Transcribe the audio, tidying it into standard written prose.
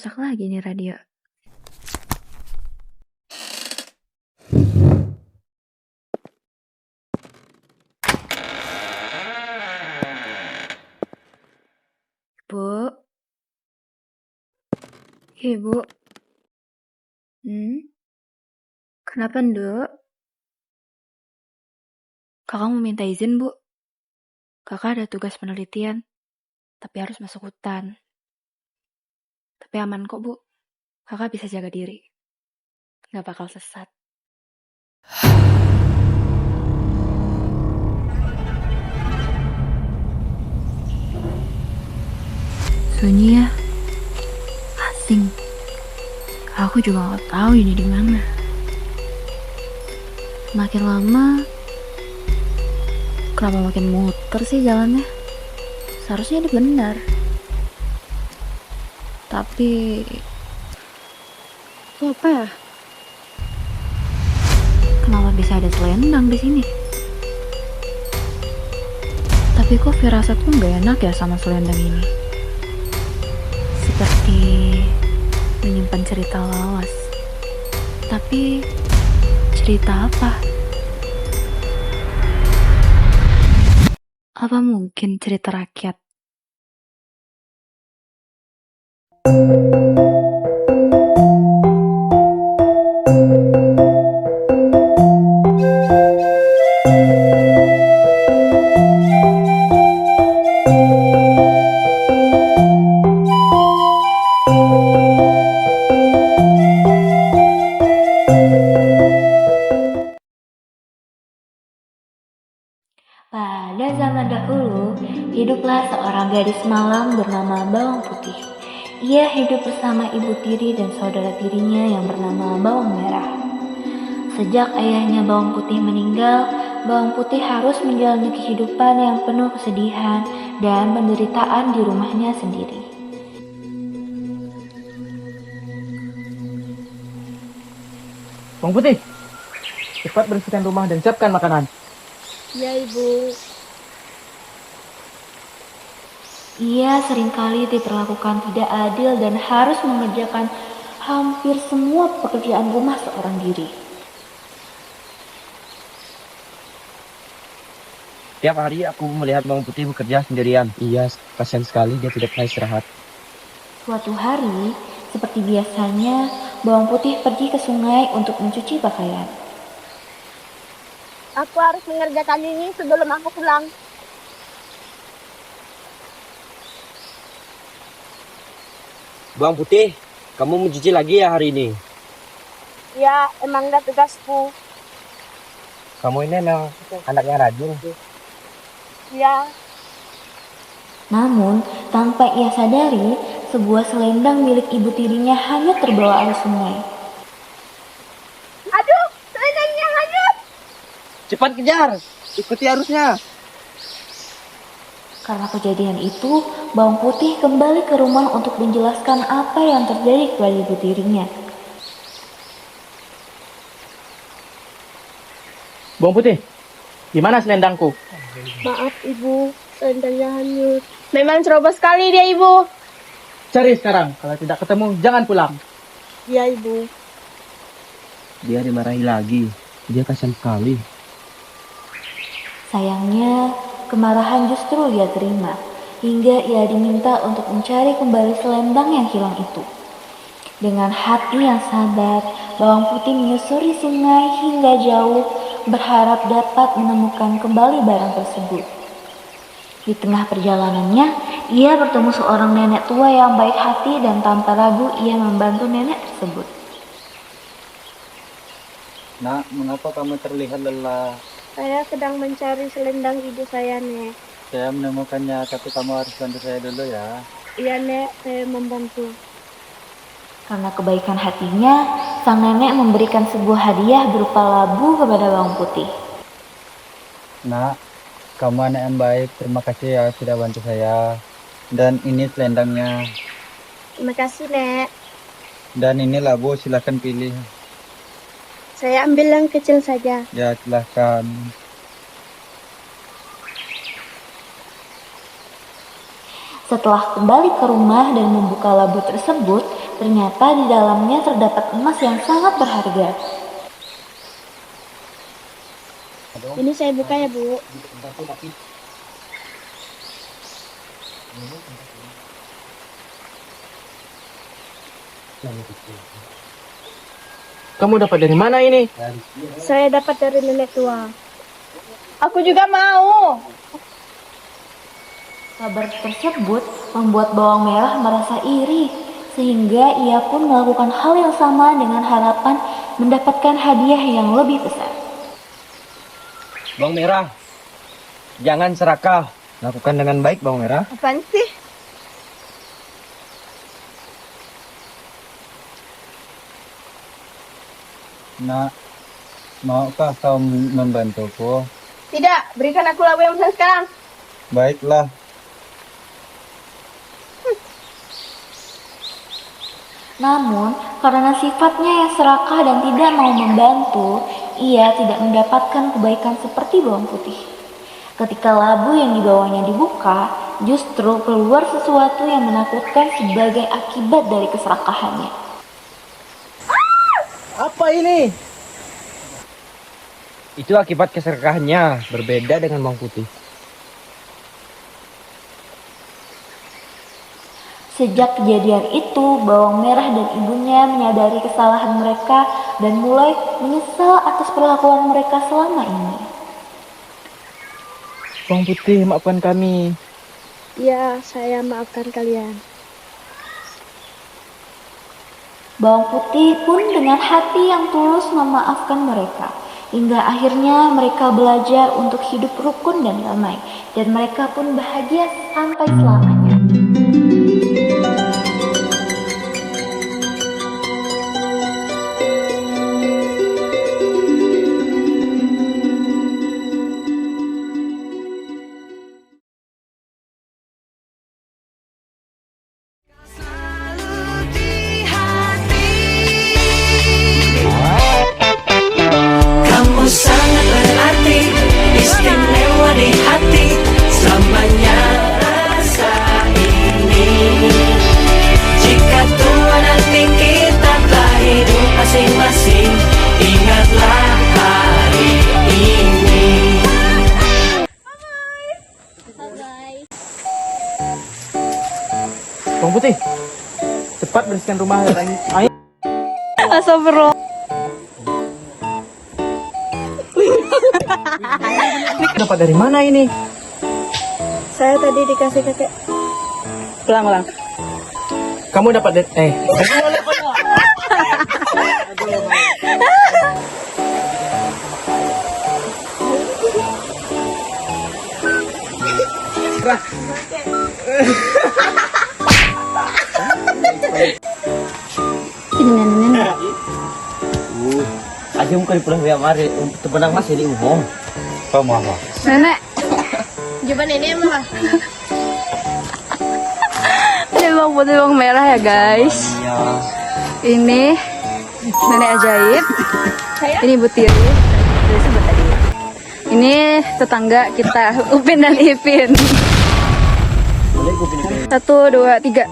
rusak lagi nih radio. Bu. Ibu. Kenapa, Nduk? Kakak mau minta izin, Bu. Kakak ada tugas penelitian, tapi harus masuk hutan. Tapi aman kok, Bu. Kakak bisa jaga diri. Gak bakal sesat. Sunyi ya. Asing. Aku juga gak tahu ini di mana. Makin lama, kenapa makin muter sih jalannya? Seharusnya ini benar. Tapi itu apa ya? Kenapa bisa ada selendang di sini? Tapi kok firasatku nggak enak ya sama selendang ini. Seperti menyimpan cerita lawas. Tapi cerita apa? Apa mungkin cerita rakyat? Pada zaman dahulu, hiduplah seorang gadis malang bernama Bawang Putih. Ia hidup bersama ibu tiri dan saudara tirinya yang bernama Bawang Merah. Sejak ayahnya Bawang Putih meninggal, Bawang Putih harus menjalani kehidupan yang penuh kesedihan dan penderitaan di rumahnya sendiri. Bawang Putih, cepat bersihkan rumah dan siapkan makanan. Ya, Ibu. Ia seringkali diperlakukan tidak adil dan harus mengerjakan hampir semua pekerjaan rumah seorang diri. Tiap hari aku melihat Bawang Putih bekerja sendirian. Iya, kasihan sekali dia tidak pernah istirahat. Suatu hari, seperti biasanya, Bawang Putih pergi ke sungai untuk mencuci pakaian. Aku harus mengerjakan ini sebelum aku pulang. Bawang Putih, kamu mencuci lagi ya hari ini? Ya, emang gak tugasku. Kamu ini memang anaknya rajin. Ya. Namun, tanpa ia sadari, sebuah selendang milik ibu tirinya hanyut terbawa arus sungai. Aduh, selendangnya hanyut. Cepat kejar, ikuti arusnya. Karena kejadian itu, Bawang Putih kembali ke rumah untuk menjelaskan apa yang terjadi kepada ibu tirinya. Bawang Putih, gimana selendangku? Maaf, Ibu. Selendangnya hanyut. Memang ceroboh sekali dia, Ibu. Cari sekarang, kalau tidak ketemu jangan pulang. Ya, Ibu. Dia dimarahi lagi, dia kasihan sekali. Sayangnya, kemarahan justru ia terima, hingga ia diminta untuk mencari kembali selendang yang hilang itu. Dengan hati yang sabar, Bawang Putih menyusuri sungai hingga jauh, berharap dapat menemukan kembali barang tersebut. Di tengah perjalanannya, ia bertemu seorang nenek tua yang baik hati dan tanpa ragu ia membantu nenek tersebut. Nak, mengapa kamu terlihat lelah? Saya sedang mencari selendang ibu saya, Nek. Saya menemukannya, tapi kamu harus bantu saya dulu ya. Iya, Nek. Saya membantu. Karena kebaikan hatinya, sang nenek memberikan sebuah hadiah berupa labu kepada Bawang Putih. Nak, kamu anak yang baik. Terima kasih ya sudah bantu saya. Dan ini selendangnya. Terima kasih, Nek. Dan ini labu, silahkan pilih. Saya ambil yang kecil saja. Ya, silahkan. Setelah kembali ke rumah dan membuka labu tersebut, ternyata di dalamnya terdapat emas yang sangat berharga. Ini saya buka ya, Bu. Kamu dapat dari mana ini? Saya dapat dari nenek tua. Aku juga mau. Kabar tersebut membuat bawang merah merasa iri, sehingga ia pun melakukan hal yang sama dengan harapan mendapatkan hadiah yang lebih besar. Bawang merah, jangan serakah. Lakukan dengan baik, bawang merah. Apaan sih? Nak, maukah kau membantuku? Tidak, berikan aku labu yang besar sekarang. Baiklah. Namun, karena sifatnya yang serakah dan tidak mau membantu, ia tidak mendapatkan kebaikan seperti bawang putih. Ketika labu yang dibawanya dibuka, justru keluar sesuatu yang menakutkan sebagai akibat dari keserakahannya. Apa ini? Itu akibat keserakahannya, berbeda dengan bawang putih. Sejak kejadian itu, bawang merah dan ibunya menyadari kesalahan mereka dan mulai menyesal atas perlakuan mereka selama ini. Bawang putih, maafkan kami. Ya, saya maafkan kalian. Bawang putih pun dengan hati yang tulus memaafkan mereka. Hingga akhirnya mereka belajar untuk hidup rukun dan damai. Dan mereka pun bahagia sampai selamanya. Kamu sangat berarti, istimewa di hati, selamanya rasa ini. Jika tua nanti kita telah hidup masing-masing, ingatlah hari ini. Bawang putih, cepat bersihkan rumah dan air. Astagfirullah. Dapat dari mana ini? Saya tadi dikasih kakek. Ulang. Kamu dapat dari Aja muka di pulang biar mari untuk tebenang mas ini ngomong. Kamu apa? Nenek. Coba nenek mah. Ini bawang putih bawang merah ya guys. Iya. Ini nenek ajaib. Ini Bu Tiri. Dari sebut tadi. Ini tetangga kita Upin dan Ipin. 1, 2, 3.